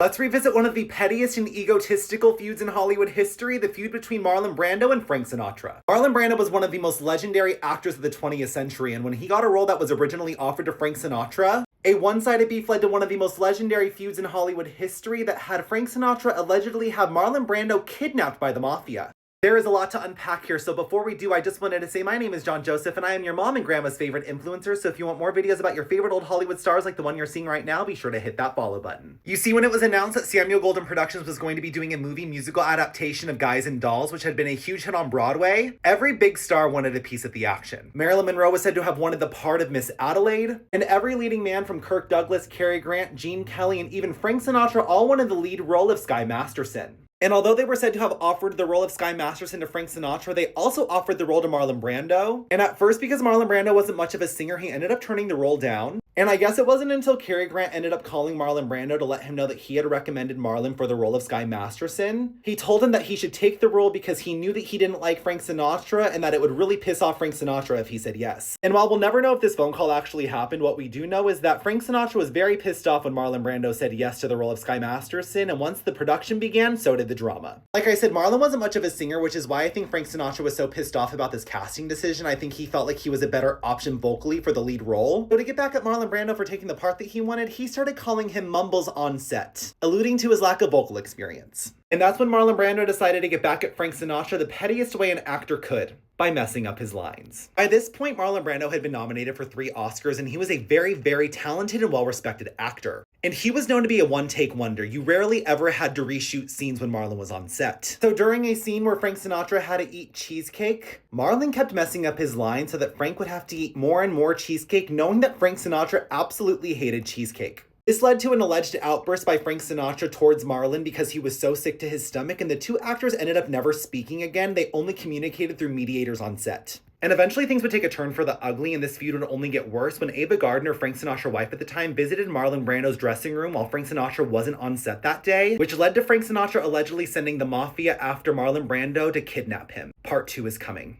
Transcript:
Let's revisit one of the pettiest and egotistical feuds in Hollywood history, the feud between Marlon Brando and Frank Sinatra. Marlon Brando was one of the most legendary actors of the 20th century, and when he got a role that was originally offered to Frank Sinatra, a one-sided beef led to one of the most legendary feuds in Hollywood history that had Frank Sinatra allegedly have Marlon Brando kidnapped by the mafia. There is a lot to unpack here, so before we do, I just wanted to say my name is John Joseph, and I am your mom and grandma's favorite influencer, so if you want more videos about your favorite old Hollywood stars like the one you're seeing right now, be sure to hit that follow button. You see, when it was announced that Samuel Golden Productions was going to be doing a movie musical adaptation of Guys and Dolls, which had been a huge hit on Broadway, every big star wanted a piece of the action. Marilyn Monroe was said to have wanted the part of Miss Adelaide, and every leading man from Kirk Douglas, Cary Grant, Gene Kelly, and even Frank Sinatra all wanted the lead role of Sky Masterson. And although they were said to have offered the role of Sky Masterson to Frank Sinatra, they also offered the role to Marlon Brando. And at first, because Marlon Brando wasn't much of a singer, he ended up turning the role down. And I guess it wasn't until Cary Grant ended up calling Marlon Brando to let him know that he had recommended Marlon for the role of Sky Masterson. He told him that he should take the role because he knew that he didn't like Frank Sinatra and that it would really piss off Frank Sinatra if he said yes. And while we'll never know if this phone call actually happened, what we do know is that Frank Sinatra was very pissed off when Marlon Brando said yes to the role of Sky Masterson, and once the production began, so did the drama. Like I said, Marlon wasn't much of a singer, which is why I think Frank Sinatra was so pissed off about this casting decision. I think he felt like he was a better option vocally for the lead role. So to get back at Marlon Brando for taking the part that he wanted, he started calling him Mumbles on set, alluding to his lack of vocal experience. And that's when Marlon Brando decided to get back at Frank Sinatra the pettiest way an actor could, by messing up his lines. By this point, Marlon Brando had been nominated for 3 Oscars, and he was a very, very talented and well-respected actor. And he was known to be a one-take wonder. You rarely ever had to reshoot scenes when Marlon was on set. So during a scene where Frank Sinatra had to eat cheesecake, Marlon kept messing up his lines so that Frank would have to eat more and more cheesecake, knowing that Frank Sinatra absolutely hated cheesecake. This led to an alleged outburst by Frank Sinatra towards Marlon because he was so sick to his stomach, and the two actors ended up never speaking again. They only communicated through mediators on set. And eventually things would take a turn for the ugly, and this feud would only get worse when Ava Gardner, Frank Sinatra's wife at the time, visited Marlon Brando's dressing room while Frank Sinatra wasn't on set that day, which led to Frank Sinatra allegedly sending the mafia after Marlon Brando to kidnap him. Part 2 is coming.